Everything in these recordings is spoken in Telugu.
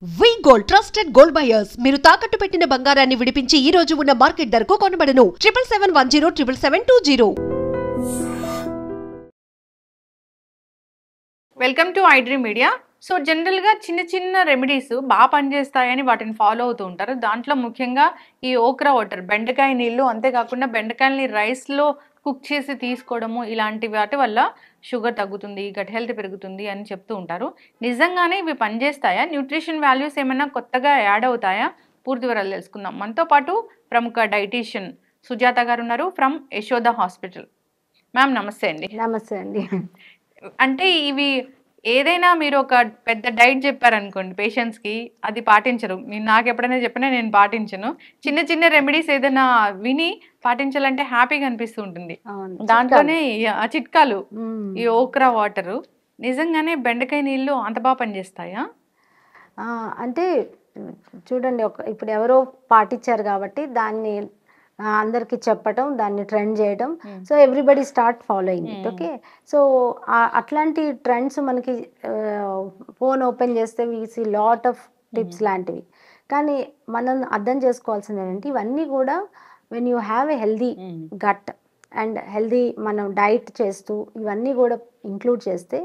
వి గోల్డ్ ట్రస్టెడ్ గోల్డ్ బయర్స్ మీరు తాకట్టు పెట్టిన బంగారాన్ని విడిపించి ఈ రోజు ఉన్న మార్కెట్ ధరకు కొనబడను 7771077720. Welcome to iDream media. So జనరల్గా చిన్న చిన్న రెమెడీస్ బాగా పనిచేస్తాయని వాటిని ఫాలో అవుతూ ఉంటారు. దాంట్లో ముఖ్యంగా ఈ ఓక్రా వాటర్, బెండకాయ నీళ్ళు, అంతేకాకుండా బెండకాయలని రైస్లో కుక్ చేసి తీసుకోవడము, ఇలాంటి వాటి వల్ల షుగర్ తగ్గుతుంది, గట్ హెల్త్ పెరుగుతుంది అని చెప్తూ ఉంటారు. నిజంగానే ఇవి పనిచేస్తాయా? న్యూట్రిషన్ వాల్యూస్ ఏమైనా కొత్తగా యాడ్ అవుతాయా? పూర్తి వివరాలు తెలుసుకుందాం. మనతో పాటు ప్రముఖ డైటీషియన్ సుజాత గారు ఉన్నారు ఫ్రమ్ యశోద హాస్పిటల్. మ్యామ్ నమస్తే అండి. నమస్తే అండి. అంటే ఇవి ఏదైనా మీరు ఒక పెద్ద డైట్ చెప్పారనుకోండి పేషెంట్స్కి, అది పాటించరు. మీరు నాకు ఎప్పుడైనా చెప్పినా నేను పాటించను. చిన్న చిన్న రెమెడీస్ ఏదైనా విని పాటించాలంటే హ్యాపీగా అనిపిస్తూ ఉంటుంది. దాంట్లోనే ఆ చిట్కాలు, ఈ ఓక్రా వాటరు, నిజంగానే బెండకాయ నీళ్ళు అంత బాగా పనిచేస్తాయా? అంటే చూడండి, ఇప్పుడు ఎవరో పాటించారు కాబట్టి దాన్ని అందరికి చెప్పటం, దాన్ని ట్రెండ్ చేయడం, so everybody start following it. Okay, so అట్లాంటి ట్రెండ్స్ మనకి ఫోన్ ఓపెన్ చేస్తే we see lot of tips లాంటివి. కానీ మనం అర్థం చేసుకోవాల్సింది ఏంటంటే ఇవన్నీ కూడా when you have a healthy gut and healthy మనం డైట్ చేస్తూ ఇవన్నీ కూడా ఇంక్లూడ్ చేస్తే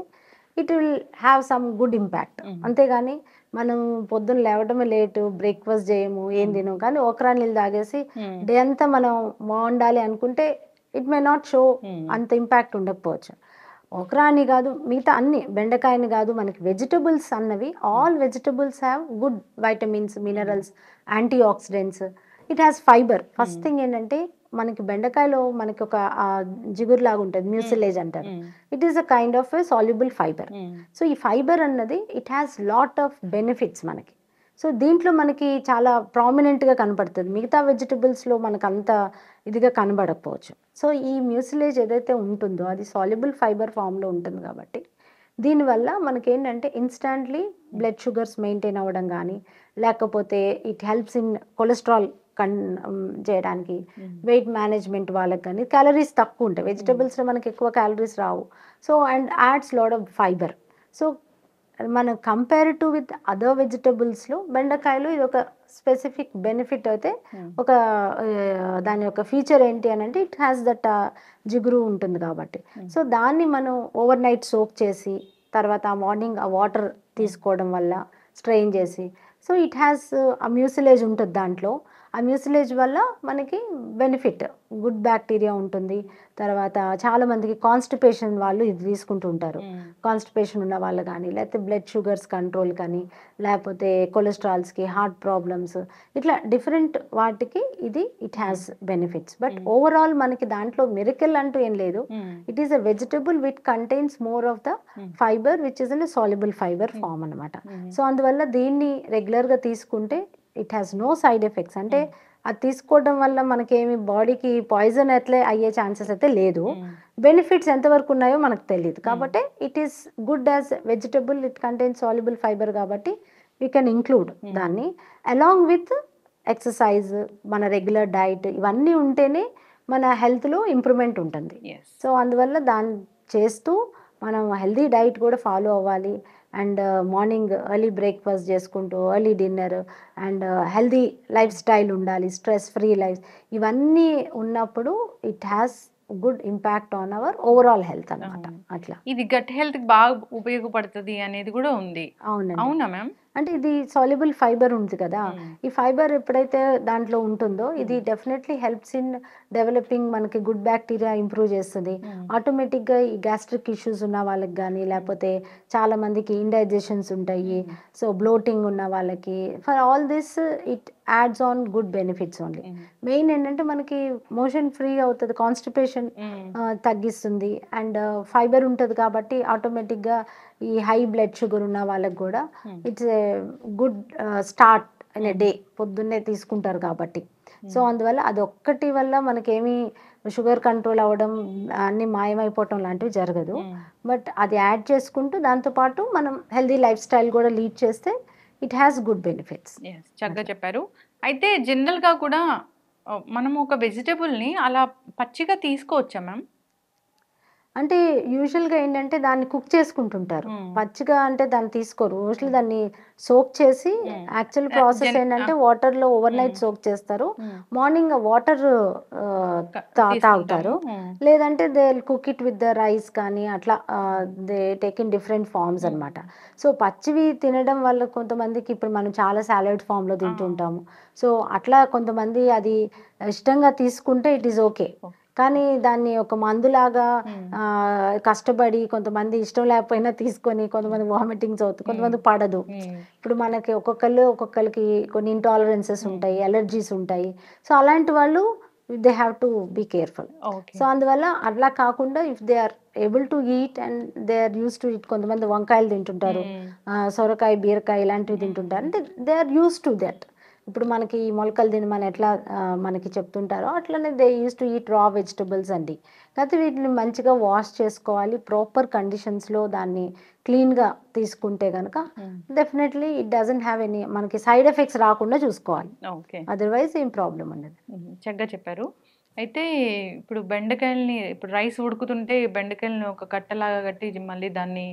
it will have some good impact. అంతేగాని మనం పొద్దున్న లేవడమే లేటు, బ్రేక్ఫాస్ట్ చేయము, ఏం తినము, కానీ ఓక్రా నీళ్ళు తాగేసి డే అంతా మనం బాగుండాలి అనుకుంటే ఇట్ మే నాట్ షో అంత ఇంపాక్ట్ ఉండకపోవచ్చు. ఓక్రా అని కాదు, మిగతా అన్ని, బెండకాయని కాదు, మనకి వెజిటబుల్స్ అన్నవి, all vegetables have good vitamins, minerals, antioxidants. It has fibre. First thing ఏంటంటే మనకి బెండకాయలో మనకి ఒక జిగురులాగా ఉంటుంది, మ్యూసిలేజ్ అంటారు. It is a kind of a soluble fibre. So ఈ ఫైబర్ అన్నది it has lot of benefits మనకి. సో దీంట్లో మనకి చాలా ప్రామినెంట్గా కనపడుతుంది, మిగతా వెజిటబుల్స్లో మనకు అంత ఇదిగా కనబడకపోవచ్చు. సో ఈ మ్యూసిలేజ్ ఏదైతే ఉంటుందో అది సాల్యుబుల్ ఫైబర్ ఫామ్లో ఉంటుంది కాబట్టి దీనివల్ల మనకేంటంటే ఇన్స్టాంట్లీ బ్లడ్ షుగర్స్ మెయింటైన్ అవ్వడం కానీ, లేకపోతే ఇట్ హెల్ప్స్ ఇన్ కొలెస్ట్రాల్ చేయడానికి, వెయిట్ మేనేజ్మెంట్ వాళ్ళకి కానీ, క్యాలరీస్ తక్కువ ఉంటాయి వెజిటబుల్స్లో, మనకి ఎక్కువ calories Rao. So and ads lot of fibre. So మనం కంపేర్ టు విత్ అదర్ వెజిటబుల్స్లో బెండకాయలు ఇది ఒక స్పెసిఫిక్ బెనిఫిట్ అయితే, ఒక దాని యొక్క ఫీచర్ ఏంటి అని అంటే ఇట్ హ్యాస్ దట్ జిగురు ఉంటుంది కాబట్టి. సో దాన్ని మనం ఓవర్ నైట్ సోక్ చేసి తర్వాత మార్నింగ్ ఆ వాటర్ తీసుకోవడం వల్ల స్ట్రెయిన్ చేసి, సో ఇట్ హ్యాస్ ఆ మ్యూసిలేజ్ ఉంటుంది దాంట్లో. ఆ మ్యూసిలేజ్ వల్ల మనకి బెనిఫిట్, గుడ్ బ్యాక్టీరియా ఉంటుంది. తర్వాత చాలామందికి కాన్స్టిపేషన్ వాళ్ళు ఇది తీసుకుంటూ ఉంటారు. కాన్స్టిపేషన్ ఉన్న వాళ్ళు కానీ, లేకపోతే బ్లడ్ షుగర్స్ కంట్రోల్ కానీ, లేకపోతే కొలెస్ట్రాల్స్కి, హార్ట్ ప్రాబ్లమ్స్, ఇట్లా డిఫరెంట్ వాటికి ఇది it has benefits. But overall మనకి దాంట్లో మిరకల్ అంటూ ఏం లేదు. It is a vegetable which contains more of the fibre which is insoluble fibre form అనమాట. సో అందువల్ల దీన్ని రెగ్యులర్గా తీసుకుంటే it has no side effects. అంటే అది తీసుకోవడం వల్ల మనకేమి బాడీకి పాయిజన్ అట్లే అయ్యే ఛాన్సెస్ అయితే లేదు. బెనిఫిట్స్ ఎంతవరకు ఉన్నాయో మనకు తెలియదు కాబట్టి it is good as vegetable, it contains soluble fibre కాబట్టి వీ కెన్ ఇంక్లూడ్ దాన్ని అలాంగ్ విత్ ఎక్సర్సైజ్, మన రెగ్యులర్ డైట్, ఇవన్నీ ఉంటేనే మన హెల్త్లో ఇంప్రూవ్మెంట్ ఉంటుంది. సో అందువల్ల దాన్ని చేస్తూ మనం హెల్దీ డైట్ కూడా ఫాలో అవ్వాలి. అండ్ మార్నింగ్ ఎర్లీ బ్రేక్ఫాస్ట్ చేసుకుంటూ early dinner and healthy life style ఉండాలి, స్ట్రెస్ ఫ్రీ లైఫ్, ఇవన్నీ ఉన్నప్పుడు it has good impact on hour overall health అనమాట. అట్లా ఇది గట్ హెల్త్ బాగా ఉపయోగపడుతుంది అనేది కూడా ఉంది. అవునా మ్యామ్? అంటే ఇది సాల్యుబుల్ ఫైబర్ ఉంది కదా, ఈ ఫైబర్ ఎప్పుడైతే దాంట్లో ఉంటుందో ఇది డెఫినెట్లీ హెల్ప్స్ ఇన్ డెవలపింగ్, మనకి గుడ్ బ్యాక్టీరియా ఇంప్రూవ్ చేస్తుంది. ఆటోమేటిక్గా ఈ గ్యాస్ట్రిక్ ఇష్యూస్ ఉన్న వాళ్ళకి కానీ, లేకపోతే చాలా మందికి ఇండైజెషన్స్ ఉంటాయి, సో బ్లోటింగ్ ఉన్న వాళ్ళకి, for all this it adds on good benefits only. Main ఏంటంటే మనకి మోషన్ ఫ్రీ అవుతుంది, కాన్స్టిపేషన్ తగ్గిస్తుంది, అండ్ ఫైబర్ ఉంటుంది కాబట్టి ఆటోమేటిక్గా ఈ హై బ్లడ్ షుగర్ ఉన్న వాళ్ళకి కూడా it's a good start in a day, పొద్దున్నే తీసుకుంటారు కాబట్టి. సో అందువల్ల అదొక్కటి వల్ల మనకేమీ షుగర్ కంట్రోల్ అవ్వడం, అన్నీ మాయమైపోవటం లాంటివి జరగదు. బట్ అది యాడ్ చేసుకుంటూ దాంతోపాటు మనం హెల్దీ లైఫ్ స్టైల్ కూడా లీడ్ చేస్తే ఇట్ హ్యాస్ గుడ్ బెనిఫిట్స్. చక్కగా చెప్పారు. అయితే జనరల్గా కూడా మనం ఒక వెజిటబుల్ని అలా పచ్చిగా తీసుకోవచ్చా మ్యామ్? అంటే యూజువల్‌గా ఏంటంటే దాన్ని కుక్ చేసుకుంటుంటారు. పచ్చిగా అంటే దాన్ని తీసుకోరు. మోస్ట్‌లీ దాన్ని సోక్ చేసి యాక్చువల్ ప్రాసెస్ ఏంటంటే వాటర్‌లో ఓవర్ నైట్ సోక్ చేస్తారు. మార్నింగ్ వాటర్ తాగుతారు. లేదంటే they will cook it with the rice కానీ అట్లా they take in different forms అన్నమాట. సో పచ్చివి తినడం వల్ల కొంతమందికి ఇప్పుడు మనం చాలా సాలడ్ ఫామ్‌లో తింటూ ఉంటాము. సో అట్లా కొంతమంది అది ఇష్టంగా తీసుకుంటే ఇట్ ఈస్ ఓకే. కానీ దాన్ని ఒక మందులాగా కష్టపడి కొంతమంది ఇష్టం లేకపోయినా తీసుకొని కొంతమంది వామిటింగ్స్ అవుతాయి, కొంతమంది పడదు. ఇప్పుడు మనకి ఒక్కొక్కరికి కొన్ని ఇంటాలరెన్సెస్ ఉంటాయి, అలర్జీస్ ఉంటాయి. సో అలాంటి వాళ్ళు they have to be careful. So అందువల్ల అట్లా కాకుండా if they are able to eat and they are use to eat, కొంతమంది వంకాయలు తింటుంటారు, సొరకాయ బీరకాయ ఇలాంటివి తింటుంటారు, అంటే they are use to that. ఇప్పుడు మనకి మొలకలు తినమని ఎట్లా మనకి చెప్తుంటారో అట్లనే they use to eat raw vegetables అండి. కాకపోతే వీటిని మంచిగా వాష్ చేసుకోవాలి, ప్రాపర్ కండిషన్స్లో దాన్ని క్లీన్గా తీసుకుంటే కనుక definitely it doesn't have any మనకి సైడ్ ఎఫెక్ట్స్ రాకుండా చూసుకోవాలి. ఓకే, అదర్వైజ్ ఏం ప్రాబ్లం ఉండదు. చక్కగా చెప్పారు. అయితే ఇప్పుడు బెండకాయలని ఇప్పుడు రైస్ ఉడుకుతుంటే బెండకాయలని ఒక కట్టలాగా కట్టి మళ్ళీ దాన్ని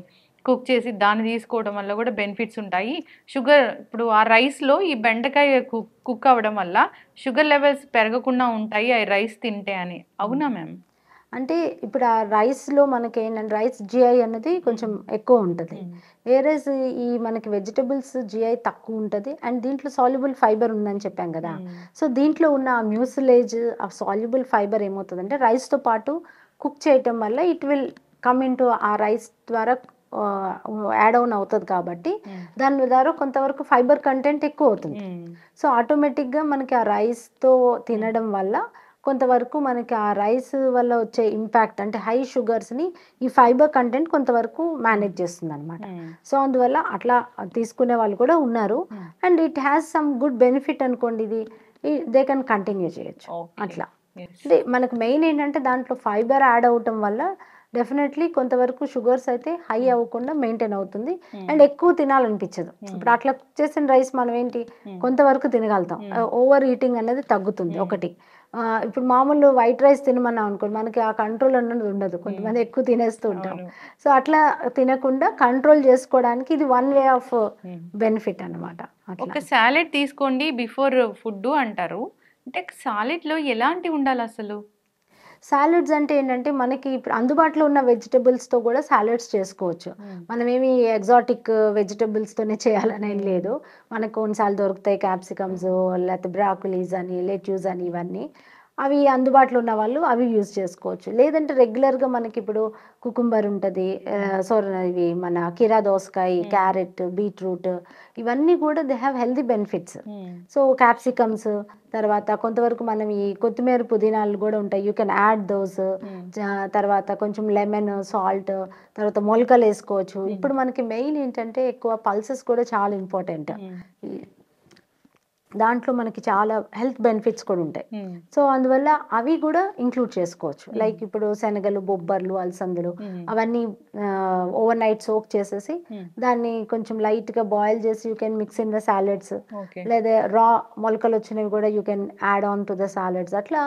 కుక్ చేసి దాన్ని తీసుకోవడం వల్ల కూడా బెనిఫిట్స్ ఉంటాయి. షుగర్ ఇప్పుడు ఆ రైస్లో ఈ బెండకాయ కుక్ అవ్వడం వల్ల షుగర్ లెవెల్స్ పెరగకుండా ఉంటాయి ఆ రైస్ తింటే అని, అవునా మ్యామ్? అంటే ఇప్పుడు ఆ రైస్లో మనకి ఏంటంటే రైస్ జిఐ అనేది కొంచెం ఎక్కువ ఉంటుంది, వేరేస్ ఈ మనకి వెజిటబుల్స్ జిఐ తక్కువ ఉంటుంది. అండ్ దీంట్లో సాల్యుబుల్ ఫైబర్ ఉందని చెప్పాం కదా. సో దీంట్లో ఉన్న ఆ మ్యూసిలేజ్, ఆ సాల్యుబుల్ ఫైబర్ ఏమవుతుందంటే రైస్తో పాటు కుక్ చేయటం వల్ల it will come in to ఆ రైస్ ద్వారా యాడ్ ఆన్ అవుతుంది కాబట్టి దాని ద్వారా కొంతవరకు ఫైబర్ కంటెంట్ ఎక్కువ అవుతుంది. సో ఆటోమేటిక్గా మనకి ఆ రైస్తో తినడం వల్ల కొంతవరకు మనకి ఆ రైస్ వల్ల వచ్చే ఇంపాక్ట్ అంటే హై షుగర్స్ని ఈ ఫైబర్ కంటెంట్ కొంతవరకు మేనేజ్ చేస్తుంది అనమాట. సో అందువల్ల అట్లా తీసుకునే వాళ్ళు కూడా ఉన్నారు. And it has some good benefit అనుకోండి, ఇది దే కెన్ కంటిన్యూ చేయొచ్చు అట్లా. అంటే మనకు మెయిన్ ఏంటంటే దాంట్లో ఫైబర్ యాడ్ అవటం వల్ల డెఫినెట్లీ కొంతవరకు షుగర్స్ అయితే హై అవ్వకుండా మెయింటైన్ అవుతుంది. అండ్ ఎక్కువ తినాలనిపించదు. ఇప్పుడు అట్లా కుక్ చేసిన రైస్ మనం ఏంటి కొంతవరకు తినగలుగుతాం, ఓవర్ ఈటింగ్ అనేది తగ్గుతుంది ఒకటి. ఇప్పుడు మామూలు వైట్ రైస్ తినమన్నాం అనుకోండి, మనకి ఆ కంట్రోల్ అన్నది ఉండదు, కొంతమంది ఎక్కువ తినేస్తూ ఉంటాం. సో అట్లా తినకుండా కంట్రోల్ చేసుకోవడానికి ఇది వన్ వే ఆఫ్ బెనిఫిట్ అనమాట. ఒక సాలెడ్ తీసుకోండి బిఫోర్ ఫుడ్ అంటారు, అంటే సాలెడ్లో ఎలాంటివి ఉండాలి అసలు? సాలడ్స్ అంటే ఏంటంటే మనకి ఇప్పుడు అందుబాటులో ఉన్న వెజిటబుల్స్తో కూడా సాలడ్స్ చేసుకోవచ్చు. మనమేమి ఎగ్జాటిక్ వెజిటబుల్స్తోనే చేయాలని ఏం లేదు. మనకు కొన్నిసార్లు దొరుకుతాయి క్యాప్సికమ్స్, లేకపోతే బ్రాకులీస్ అని, లెట్యూస్ అని, ఇవన్నీ అవి అందుబాటులో ఉన్న వాళ్ళు అవి యూజ్ చేసుకోవచ్చు. లేదంటే రెగ్యులర్గా మనకి ఇప్పుడు కుకుంబర్ ఉంటుంది, ఇవి మన కీరా దోసకాయ, క్యారెట్, బీట్రూట్, ఇవన్నీ కూడా they have healthy benefits. So capsicums, తర్వాత కొంతవరకు మనం ఈ కొత్తిమీర పుదీనాలు కూడా ఉంటాయి, యూ కెన్ యాడ్ దోస్. తర్వాత కొంచెం లెమన్, సాల్ట్, తర్వాత మొలకలు వేసుకోవచ్చు. ఇప్పుడు మనకి మెయిన్ ఏంటంటే ఎక్కువ పల్సెస్ కూడా చాలా ఇంపార్టెంట్. దాంట్లో మనకి చాలా హెల్త్ బెనిఫిట్స్ కూడా ఉంటాయి. సో అందువల్ల అవి కూడా ఇంక్లూడ్ చేసుకోవచ్చు. లైక్ ఇప్పుడు శనగలు, బొబ్బర్లు, అలసందలు అవన్నీ ఓవర్ నైట్ సోక్ చేసేసి దాన్ని కొంచెం లైట్గా బాయిల్ చేసి you can mix in the salads. లేదా రా మొలకలు వచ్చినవి కూడా you can add on to the salads. అట్లా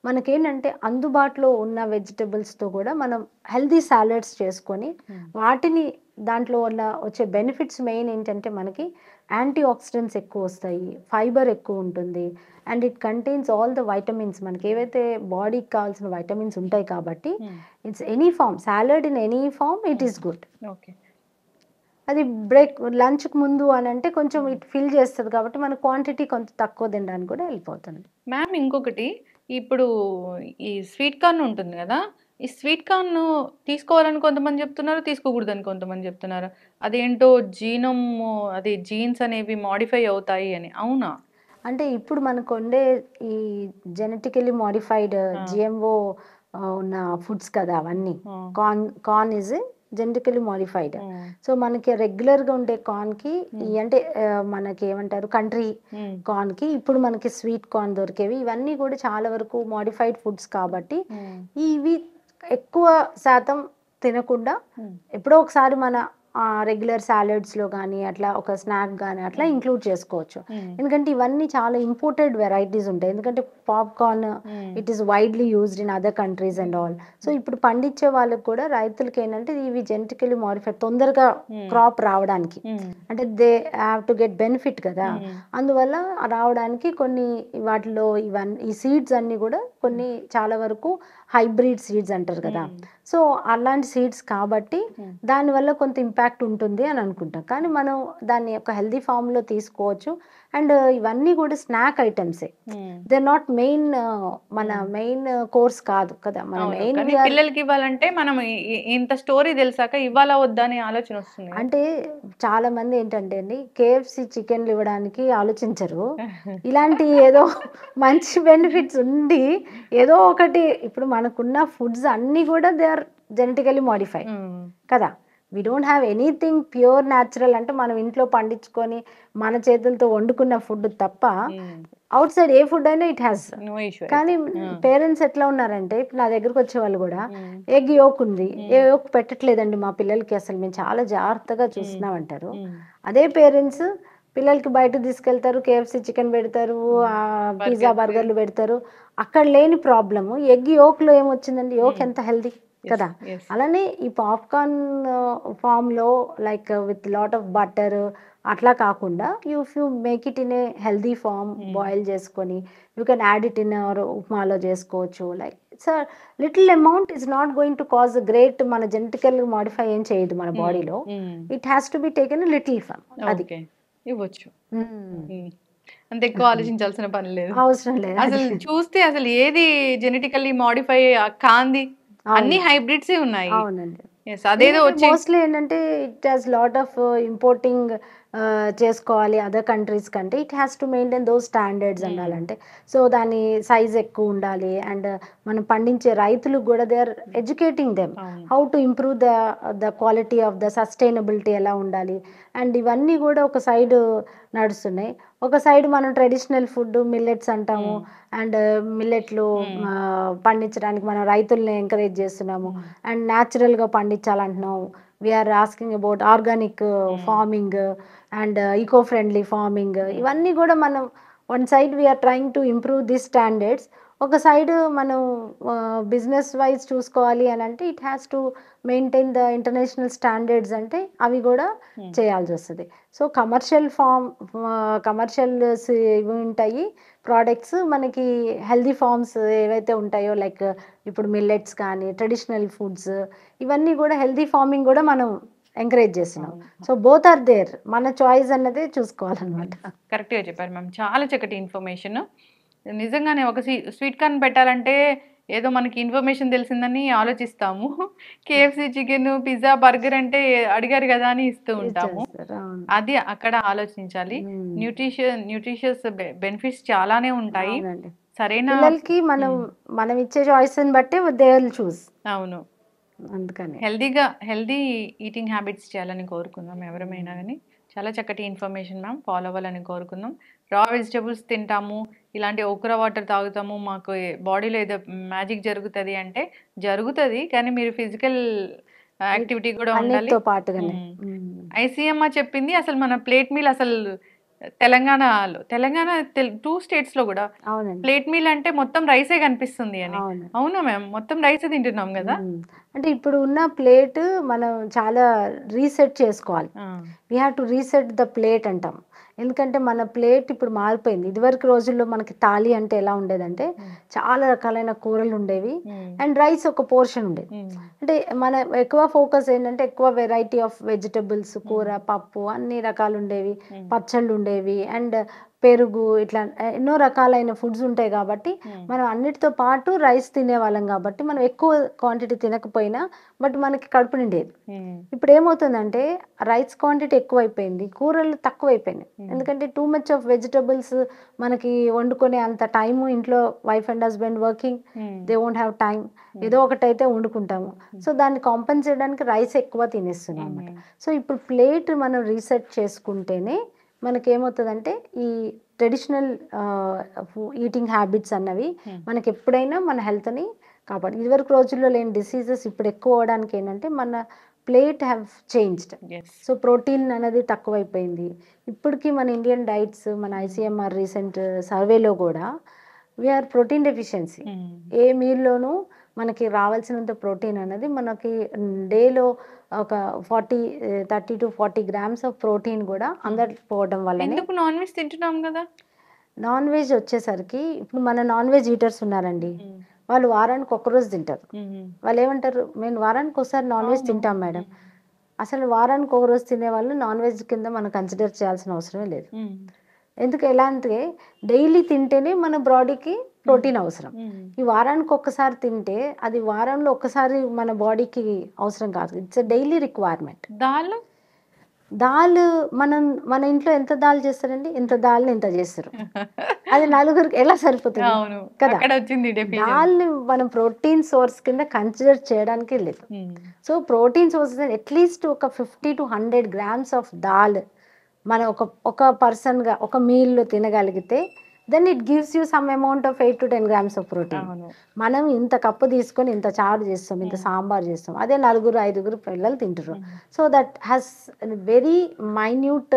మనకేంటంటే అందుబాటులో ఉన్న వెజిటబుల్స్తో కూడా మనం హెల్దీ సాలెడ్స్ చేసుకొని వాటిని దాంట్లో వచ్చే బెనిఫిట్స్ మెయిన్ ఏంటంటే మనకి యాంటీ ఆక్సిడెంట్స్ ఎక్కువ వస్తాయి, ఫైబర్ ఎక్కువ ఉంటుంది, and it contains all the vitamins. మనకి ఏవైతే బాడీకి కావాల్సిన వైటమిన్స్ ఉంటాయి కాబట్టి it's any form salad in any form it is good. అది లంచ్కి ముందు అని అంటే కొంచెం ఇట్ ఫిల్ చేస్తుంది కాబట్టి మన క్వాంటిటీ కొంత తక్కువ తినడానికి కూడా వెళ్ళిపోతుంది. మ్యామ్ ఇంకొకటి, ఇప్పుడు ఈ స్వీట్ కార్న్ ఉంటుంది కదా, ఈ స్వీట్ కార్న్ తీసుకోవాలని కొంతమంది చెప్తున్నారు, తీసుకోకూడదని కొంతమంది చెప్తున్నారు. అదేంటో అదే జీన్స్ అనేవి మాడిఫై అవుతాయి అని, అవునా? అంటే ఇప్పుడు మనకు ఉండే ఈ జెనెటికలీ మాడిఫైడ్ జిఎంఓ ఉన్న ఫుడ్స్ కదా అవన్నీ. Corn is genetically modified. So మనకి రెగ్యులర్గా ఉండే కార్న్కి అంటే మనకి ఏమంటారు కంట్రీ కార్న్కి ఇప్పుడు మనకి స్వీట్ కార్న్ దొరికేవి ఇవన్నీ కూడా చాలా వరకు మాడిఫైడ్ ఫుడ్స్ కాబట్టి ఇవి ఎక్కువ శాతం తినకుండా ఎప్పుడో ఒకసారి మన రెగ్యులర్ సాలడ్స్లో కానీ అట్లా ఒక స్నాక్ కానీ అట్లా ఇంక్లూడ్ చేసుకోవచ్చు. ఎందుకంటే ఇవన్నీ చాలా ఇంపోర్టెడ్ వెరైటీస్ ఉంటాయి. ఎందుకంటే popcorn it is widely used in other countries and all. So ఇప్పుడు పండించే వాళ్ళకి కూడా రైతులకి ఏంటంటే ఇవి జెనెటికలీ మాడిఫైడ్ తొందరగా క్రాప్ రావడానికి, అంటే they have to get benefit కదా, అందువల్ల రావడానికి కొన్ని వాటిలో ఈ సీడ్స్ అన్నీ కూడా కొన్ని చాలా వరకు హైబ్రిడ్ సీడ్స్ అంటారు కదా. సో అలాంటి సీడ్స్ కాబట్టి దానివల్ల కొంత ఇంపాక్ట్ ఉంటుంది అని అనుకుంటాం. కానీ మనం దాన్ని ఒక హెల్దీ ఫామ్లో తీసుకోవచ్చు. అండ్ ఇవన్నీ కూడా స్నాక్ ఐటమ్సే, దే నాట్ మెయిన్ మన మెయిన్ కోర్స్ కాదు కదా. మన మెయిన్ పిల్లలకి ఇవ్వాలంటే మనం ఇంత స్టోరీ తెలిసాక ఇవ్వాలా వద్దా అనే ఆలోచన వస్తుంది. అంటే చాలా మంది ఏంటంటే అండి KFC చికెన్లు ఇవ్వడానికి ఆలోచించరు. ఇలాంటి ఏదో మంచి బెనిఫిట్స్ ఉండి ఏదో ఒకటి, ఇప్పుడు మనకున్న ఫుడ్స్ అన్నీ కూడా దే ఆర్ జెనెటికలీ మాడిఫైడ్ కదా. We don't have anything pure natural, అంటే మనం ఇంట్లో పండించుకొని మన చేతులతో వండుకున్న ఫుడ్ తప్ప అవుట్ సైడ్ ఏ ఫుడ్ అయినా ఇట్ హ్యాస్. కానీ పేరెంట్స్ ఎట్లా ఉన్నారంటే, ఇప్పుడు నా దగ్గరకు వచ్చే వాళ్ళు కూడా ఎగ్ యోక్ ఉంది, ఏ యోక్ పెట్టట్లేదండి మా పిల్లలకి, అసలు మేము చాలా జాగ్రత్తగా చూస్తున్నాం అంటారు. అదే పేరెంట్స్ పిల్లలకి బయట తీసుకెళ్తారు, KFC చికెన్ పెడతారు, పిజ్జా బర్గర్లు పెడతారు, అక్కడ లేని ప్రాబ్లము ఎగ్ యోక్లో ఏమొచ్చిందండి, యోక్ ఎంత హెల్దీ కదా. అలానే ఈ పాప్కార్న్ ఫామ్లో like with lot of butter అట్లా కాకుండా you make it in a healthy form, boil చేసుకొని you can add it in our ఉప్మాలో చేసుకోవచ్చు. Like it's little amount is not going to cause great, మన జెనెటికల్ మాడిఫై ఏం చేయదు మన బాడీలో. It has to be taken little form, అది ఇవ్వచ్చు. అంత ఎక్కువ ఆలోచించాల్సిన పని లేదు, అవసరం లేదు. అసలు చూస్తే అసలు ఏది జెనెటికల్లీ మాడిఫై కాంది, అన్ని హైబ్రిడ్స్ ఉన్నాయి. అవునండి. అదేదో మోస్ట్లీ ఏంటంటే it has lot of importing చేసుకోవాలి అదర్ కంట్రీస్ కంటే. It has to maintain those standards ఉండాలంటే. సో దాని సైజ్ ఎక్కువ ఉండాలి. అండ్ మనం పండించే రైతులకు కూడా they are educating them how to improve the quality of the sustainability ఎలా ఉండాలి. అండ్ ఇవన్నీ కూడా ఒక సైడ్ నడుస్తున్నాయి. ఒక సైడ్ మనం ట్రెడిషనల్ ఫుడ్ మిల్లెట్స్ అంటాము, అండ్ మిల్లెట్లు పండించడానికి మనం రైతుల్ని ఎంకరేజ్ చేస్తున్నాము. అండ్ న్యాచురల్గా పండించాలంటున్నాము. We are asking about organic farming and eco friendly farming. ఇవన్నీ కూడా మనం one side we are trying to improve this standards. ఒక సైడ్ మనం బిజినెస్ వైజ్ చూసుకోవాలి అని అంటే it has to maintain the international standards, అంటే అవి కూడా చేయాల్సి వస్తుంది. సో కమర్షియల్ ఇవి ఉంటాయి ప్రోడక్ట్స్, మనకి హెల్దీ ఫార్మ్స్ ఏవైతే ఉంటాయో లైక్ ఇప్పుడు మిల్లెట్స్ కానీ ట్రెడిషనల్ ఫుడ్స్, ఇవన్నీ కూడా హెల్దీ ఫార్మింగ్ కూడా మనం ఎంకరేజ్ చేస్తున్నాం. సో బోత్ ఆర్ దేర్, మన చాయిస్ అన్నదే చూసుకోవాలన్నమాట. కరెక్ట్గా చెప్పారు మ్యామ్, చాలా చక్కటి ఇన్ఫర్మేషన్. నిజంగానే ఒక స్వీట్ కార్న్ పెట్టాలంటే ఏదో మనకి ఇన్ఫర్మేషన్ తెలిసిందని ఆలోచిస్తాము. KFC చికెన్ పిజ్జా బర్గర్ అంటే అడిగారు కదా అని ఇస్తూ ఉంటాము. అది అక్కడ ఆలోచించాలి. న్యూట్రిషియస్ బెనిఫిట్స్ చాలానే ఉంటాయి. సరైన పిల్లలకి మనం ఇచ్చే చాయిస్ బట్టి దే విల్ చూస్. అవును, అందుకని హెల్దీ ఈటింగ్ హ్యాబిట్స్ చేయాలని కోరుకుందాం ఎవరమైనా కానీ. చాలా చక్కటి ఇన్ఫర్మేషన్ మ్యామ్, ఫాలో అవ్వాలని కోరుకుందాం. రా వెజిటబుల్స్ తింటాము, ఇలాంటి ఓక్రా వాటర్ తాగుతాము, మాకు బాడీలో ఏదో మ్యాజిక్ జరుగుతుంది అంటే జరుగుతుంది, కానీ మీరు ఫిజికల్ యాక్టివిటీ కూడా ఉండాలి. ICMR చెప్పింది అసలు మన ప్లేట్ మీల్ అసలు తెలంగాణ 2 స్టేట్స్ లో కూడా ప్లేట్ మీల్ అంటే మొత్తం రైసే కనిపిస్తుంది అని. అవునా మ్యామ్, మొత్తం రైసే తింటున్నాం కదా. అంటే ఇప్పుడు ఉన్న ప్లేట్ మనం చాలా రీసెట్ చేసుకోవాలి. We have to reset the plate అంటాం. ఎందుకంటే మన ప్లేట్ ఇప్పుడు మారిపోయింది. ఇదివరకు రోజుల్లో మనకి థాలీ అంటే ఎలా ఉండేదంటే చాలా రకాలైన కూరలు ఉండేవి అండ్ రైస్ ఒక పోర్షన్ ఉండేది. అంటే మన ఎక్కువ ఫోకస్ ఏంటంటే ఎక్కువ వెరైటీ ఆఫ్ వెజిటబుల్స్, కూర, పప్పు అన్ని రకాలు ఉండేవి, పచ్చళ్ళు ఉండేవి అండ్ పెరుగు, ఇట్లా ఎన్నో రకాలైన ఫుడ్స్ ఉంటాయి. కాబట్టి మనం అన్నిటితో పాటు రైస్ తినేవాళ్ళం. కాబట్టి మనం ఎక్కువ క్వాంటిటీ తినకపోయినా బట్ మనకి కడుపు నిండేది. ఇప్పుడు ఏమవుతుందంటే రైస్ క్వాంటిటీ ఎక్కువైపోయింది, కూరలు తక్కువైపోయినాయి. ఎందుకంటే టూ మచ్ ఆఫ్ వెజిటబుల్స్ మనకి వండుకునే అంత టైము ఇంట్లో wife and husband working, they won't have time. ఏదో ఒకటైతే వండుకుంటాము. సో దాన్ని కాంపెన్సేట్ చేయడానికి రైస్ ఎక్కువ తినేస్తున్నాం అన్నమాట. సో ఇప్పుడు ప్లేట్ మనం రీసెట్ చేసుకుంటేనే మనకి ఏమవుతుందంటే ఈ ట్రెడిషనల్ ఈటింగ్ హ్యాబిట్స్ అన్నవి మనకి ఎప్పుడైనా మన హెల్త్ని కాపాడు. ఇదివరకు రోజుల్లో లేని డిసీజెస్ ఇప్పుడు ఎక్కువ అవడానికి ఏంటంటే మన plate have changed. Yes. So protein అనేది తక్కువైపోయింది. ఇప్పటికీ మన ఇండియన్ డైట్స్, మన ఐసీఎంఆర్ రీసెంట్ సర్వేలో కూడా వీఆర్ ప్రోటీన్ డెఫిషియన్సీ. ఏ మీల్లోనూ మనకి రావాల్సినంత ప్రోటీన్ అనేది మనకి డేలో ఒక 30 to 40 grams ఆఫ్ ప్రోటీన్ కూడా అందకపోవడం వల్లనే. ఎందుకు నాన్ వెజ్ తింటున్నాం కదా. నాన్ వెజ్ వచ్చేసరికి ఇప్పుడు మన నాన్ వెజ్ ఈటర్స్ ఉన్నారండి, వాళ్ళు వారానికి ఒక్కరోజు తింటారు. వాళ్ళు ఏమంటారు, మేము వారానికి ఒకసారి నాన్ వెజ్ తింటాం మేడం. అసలు వారానికి ఒక రోజు తినే వాళ్ళు నాన్ వెజ్ కింద మనం కన్సిడర్ చేయాల్సిన అవసరమే లేదు. ఎందుకు, ఎలా అంటే డైలీ తింటేనే మన బాడీకి ప్రోటీన్ అవసరం. ఈ వారానికి ఒక్కసారి తింటే అది వారంలో ఒక్కసారి మన బాడీకి అవసరం కాదు, it's a daily requirement. Dal మన ఇంట్లో ఎంత దాల్ చేస్తారండి, ఇంత దాల్ని ఇంత చేస్తారు, అది నలుగురికి ఎలా సరిపోతుంది కదా. దాల్ని మనం ప్రోటీన్ సోర్స్ కింద కన్సిడర్ చేయడానికి లేదు. సో ప్రోటీన్ సోర్సెస్ అట్లీస్ట్ ఒక 50 to 100 grams ఆఫ్ దాల్ మనం ఒక పర్సన్గా ఒక మీల్లో తినగలిగితే then it gives you some amount of 8 to 10 grams of protein. మనం ఇంత కప్పు తీసుకొని ఇంత చారు చేస్తాం, ఇంత సాంబార్ చేస్తాం, అదే 4-5 పిల్లలు తింటారు. So that has very minute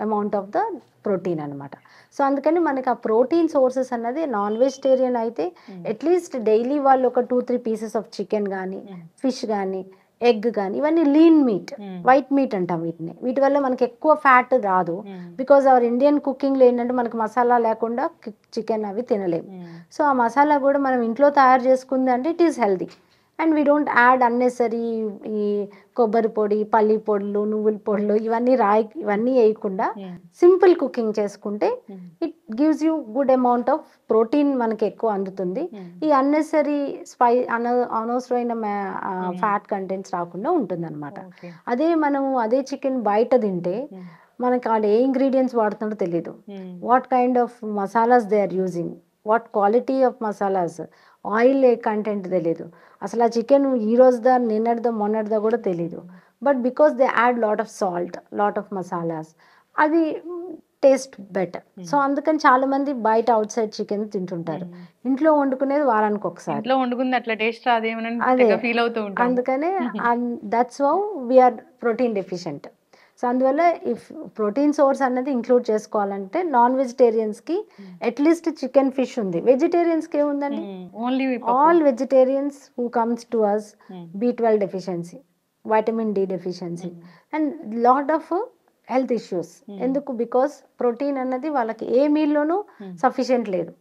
amount of the protein అనమాట. సో అందుకని మనకి ఆ ప్రోటీన్ సోర్సెస్ అన్నది నాన్ వెజిటేరియన్ అయితే అట్లీస్ట్ డైలీ వాళ్ళు ఒక 2-3 pieces ఆఫ్ చికెన్ కానీ, ఫిష్ కానీ, ఎగ్ కానీ, ఇవన్నీ లీన్ మీట్, వైట్ మీట్ అంటాం వీటిని. వీటి వల్ల మనకి ఎక్కువ ఫ్యాట్ రాదు. బికాజ్ అవర్ ఇండియన్ కుకింగ్లో ఏంటంటే మనకి మసాలా లేకుండా చికెన్ అవి తినలేము. సో ఆ మసాలా కూడా మనం ఇంట్లో తయారు చేసుకుంది అంటే it is healthy. And we don't add unnecessary ఈ కొబ్బరి పొడి, పల్లి పొడులు, నువ్వుల పొడులు ఇవన్నీ వేయకుండా సింపుల్ కుకింగ్ చేసుకుంటే it gives you good amount of protein మనకి ఎక్కువ అందుతుంది. ఈ అన్నెసరీ అనవసరమైన ఫ్యాట్ కంటెంట్స్ రాకుండా ఉంటుంది అనమాట. అదే చికెన్ బయట తింటే మనకి వాళ్ళు ఏ ఇంగ్రీడియంట్స్ వాడుతున్నారో తెలియదు, what kind of masalas they are using, what quality of masalas, oil ఏ కంటెంట్ తెలియదు, అసలు ఆ చికెన్ ఈ రోజుదా నిన్నటిదా మొన్నటిదా కూడా తెలీదు. But because they add lot of salt, lot of masalas, అది టేస్ట్ బెటర్. సో అందుకని చాలా మంది బయట అవుట్ సైడ్ చికెన్ తింటుంటారు, ఇంట్లో వండుకునేది వారానికి ఒకసారి. అందుకనే that's how we are protein deficient. So అందువల్ల ఇఫ్ ప్రోటీన్ సోర్స్ అన్నది ఇంక్లూడ్ చేసుకోవాలంటే నాన్ వెజిటేరియన్స్కి అట్లీస్ట్ చికెన్, ఫిష్ ఉంది. వెజిటేరియన్స్కి ఏముందండి, all vegetarians who comes to us B12 deficiency, vitamin D deficiency and lot of health issues. ఎందుకు, బికాస్ ప్రోటీన్ అన్నది వాళ్ళకి ఏ మీల్లోనూ సఫిషియెంట్ లేదు.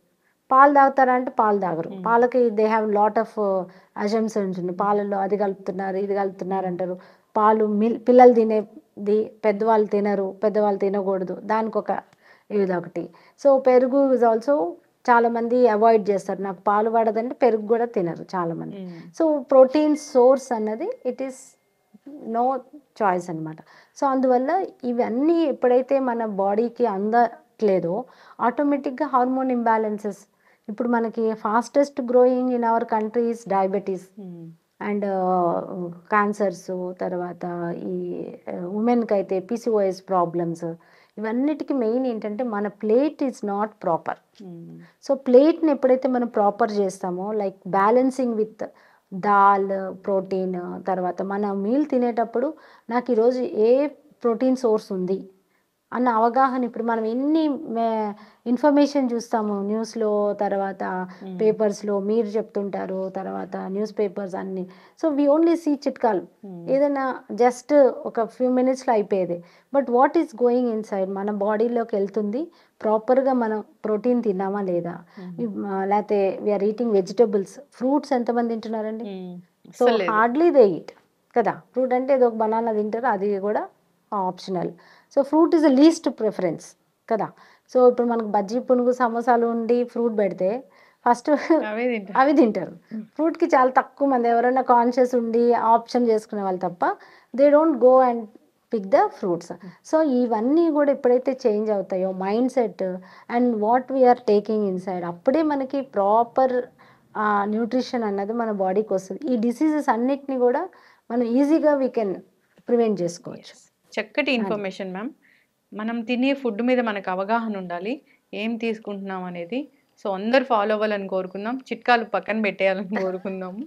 పాలు తాగుతారా అంటే పాలు తాగరు, పాలకి they have lot of assumptions ఉంది, పాలలో అది కలుపుతున్నారు ఇది కలుపుతున్నారు అంటారు. పాలు పిల్లలు తినేది పెద్దవాళ్ళు తినరు, పెద్దవాళ్ళు తినకూడదు, దానికి ఒక ఇదొకటి. సో పెరుగు ఇస్ ఆల్సో చాలామంది అవాయిడ్ చేస్తారు, నాకు పాలు పడదంటే పెరుగు కూడా తినరు చాలామంది. సో ప్రోటీన్ సోర్స్ అన్నది ఇట్ ఈస్ నో చాయిస్ అనమాట. సో అందువల్ల ఇవన్నీ ఎప్పుడైతే మన బాడీకి అందట్లేదో ఆటోమేటిక్గా హార్మోన్ ఇంబ్యాలెన్సెస్. ఇప్పుడు మనకి fastest growing in our countries diabetes and cancers, తర్వాత ఈ ఉమెన్కి అయితే PCOS ప్రాబ్లమ్స్, ఇవన్నిటికీ మెయిన్ ఏంటంటే మన plate is not proper. So ప్లేట్ని ఎప్పుడైతే మనం ప్రాపర్ చేస్తామో, like balancing with dal, protein, తర్వాత మన మీల్ తినేటప్పుడు నాకు ఈరోజు ఏ ప్రోటీన్ సోర్స్ ఉంది అన్న అవగాహన. ఇప్పుడు మనం ఎన్ని ఇన్ఫర్మేషన్ చూస్తాము న్యూస్లో, తర్వాత పేపర్స్లో మీరు చెప్తుంటారు, తర్వాత న్యూస్ పేపర్స్ అన్నీ. సో వీ ఓన్లీ సీ చిట్కాలు, ఏదైనా జస్ట్ ఒక ఫ్యూ మినిట్స్లో అయిపోయేది. But what is going in side, మన బాడీలోకి వెళ్తుంది ప్రాపర్గా మనం ప్రోటీన్ తిన్నామా లేదా, లేకపోతే వీఆర్ ఈటింగ్ వెజిటబుల్స్. ఫ్రూట్స్ ఎంతమంది తింటున్నారండి, సో హార్డ్లీ దే ఈట్ కదా. ఫ్రూట్ అంటే ఏదో ఒక బనానా తింటారు, అది కూడా optional. So fruit is the least preference కదా. సో ఇప్పుడు మనకు బజ్జీ, పునుగు, సమోసాలు ఉండి ఫ్రూట్ పెడితే ఫస్ట్ అవి తింటారు. ఫ్రూట్కి చాలా తక్కువ మంది, ఎవరైనా కాన్షియస్ ఉండి ఆప్షన్ చేసుకునే వాళ్ళు తప్ప they don't go and pick the fruits. So ఇవన్నీ కూడా ఎప్పుడైతే చేంజ్ అవుతాయో mindset and what we are taking inside, అప్పుడే మనకి ప్రాపర్ న్యూట్రిషన్ అన్నది మన బాడీకి వస్తుంది. ఈ డిసీజెస్ అన్నిటిని కూడా మనం ఈజీగా వీ కెన్ ప్రివెంట్ చేసుకోవచ్చు. చక్కటి ఇన్ఫర్మేషన్ మ్యామ్. మనం తినే ఫుడ్ మీద మనకు అవగాహన ఉండాలి, ఏం తీసుకుంటున్నాం అనేది. సో అందరు ఫాలో అవ్వాలని కోరుకుందాం, చిట్కాలు పక్కన పెట్టేయాలని కోరుకుందాము.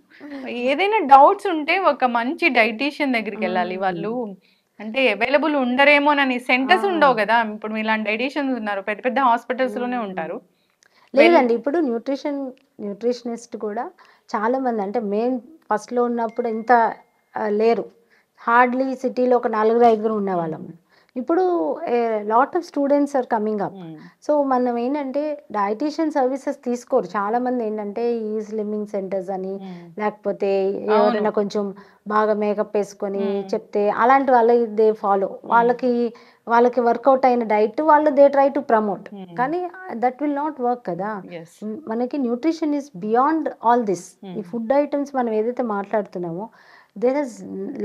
ఏదైనా డౌట్స్ ఉంటే ఒక మంచి డైటీషియన్ దగ్గరికి వెళ్ళాలి. వాళ్ళు అంటే అవైలబుల్ ఉండరేమోనని సెంటర్స్ ఉండవు కదా, ఇప్పుడు మీలాంటి డైటీషియన్స్ ఉన్నారు, పెద్ద పెద్ద హాస్పిటల్స్ లోనే ఉంటారు. లేదండి, ఇప్పుడు న్యూట్రిషనిస్ట్ కూడా చాలా మంది, అంటే మేము ఫస్ట్లో ఉన్నప్పుడు ఇంత లేరు, హార్డ్లీ సిటీలో ఒక 4-5 ఉండేవాళ్ళం. ఇప్పుడు lot of students are coming up. So మనం ఏంటంటే డైటీషియన్ సర్వీసెస్ తీసుకోరు చాలా మంది. ఏంటంటే ఈ స్లిమ్మింగ్ సెంటర్స్ అని, లేకపోతే ఎవరైనా కొంచెం బాగా మేకప్ వేసుకొని చెప్తే అలాంటి వాళ్ళకి దే ఫాలో, వాళ్ళకి వర్కౌట్ అయిన డైట్ వాళ్ళు దే ట్రై టు ప్రమోట్. కానీ దట్ విల్ నాట్ వర్క్ కదా. మనకి nutrition is beyond all this. ఈ ఫుడ్ ఐటమ్స్ మనం ఏదైతే మాట్లాడుతున్నామో, there is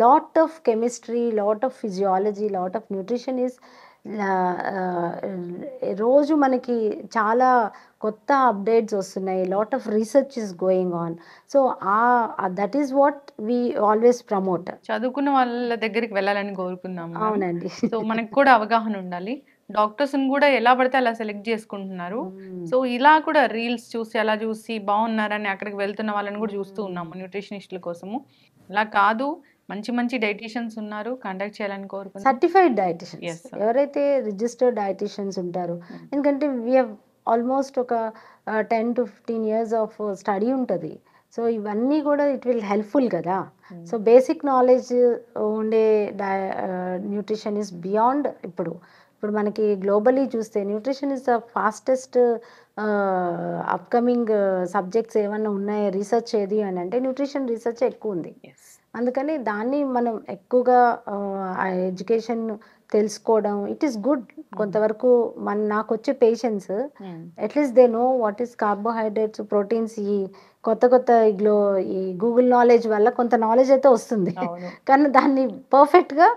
lot of chemistry, lot of physiology, lot of nutrition is రోజు మనకి చాలా కొత్త అప్డేట్స్ వస్తున్నాయి, lot of research is going on. So that is what we always promote. చదువుకున్న వాళ్ళ దగ్గరికి వెళ్ళాలని కోరుకుందాము. అవునండి. సో మనకు కూడా అవగాహన ఉండాలి. డాక్టర్స్ కూడా ఎలా పడితే అలా సెలెక్ట్ చేసుకుంటున్నారు. సో ఇలా కూడా రీల్స్ చూసి అలా చూసి బాగున్నారని అక్కడికి వెళ్తున్న వాళ్ళని కూడా చూస్తూ ఉన్నాము న్యూట్రిషనిస్టుల కోసము. అలా కాదు, మంచి మంచి డైటీషియన్స్ ఉన్నారు, కాంటాక్ట్ చేయాలని కోరుకుంటున్నాను. సర్టిఫైడ్ డైటీషియన్స్ ఎవరైతే రిజిస్టర్డ్ డైటీషియన్స్ ఉంటారో, ఎందుకంటే వీ హ్యావ్ ఆల్మోస్ట్ ఒక 10 to 15 years ఆఫ్ స్టడీ ఉంటుంది. సో ఇవన్నీ కూడా ఇట్ విల్ హెల్ప్ఫుల్ కదా. సో బేసిక్ నాలెడ్జ్ ఉండే న్యూట్రిషన్ ఇస్ బియాండ్. ఇప్పుడు మనకి గ్లోబలీ చూస్తే nutrition is the fastest upcoming subjects ఏమన్నా ఉన్నాయో రీసెర్చ్ ఏది అని అంటే న్యూట్రిషన్ రీసెర్చ్ ఎక్కువ ఉంది. అందుకని దాన్ని మనం ఎక్కువగా ఎడ్యుకేషన్ తెలుసుకోవడం ఇట్ ఈస్ గుడ్. కొంతవరకు నాకు వచ్చే patients at least they know what is carbohydrates, proteins. ఈ కొత్త ఈ గూగుల్ నాలెడ్జ్ వల్ల కొంత నాలెడ్జ్ అయితే వస్తుంది, కానీ దాన్ని పర్ఫెక్ట్గా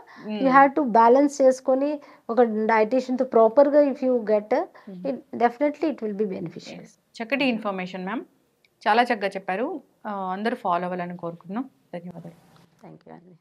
యూ హ్యావ్ టు బ్యాలెన్స్ చేసుకొని ఒక డైటీషియన్తో ప్రాపర్గా if you get it, definitely it will be beneficial. చక్కటి ఇన్ఫర్మేషన్ మ్యామ్, చాలా చక్కగా చెప్పారు. అందరూ ఫాలో అవ్వాలని కోరుకుంటున్నాం. ధన్యవాదాలు. థ్యాంక్ యూ అండి.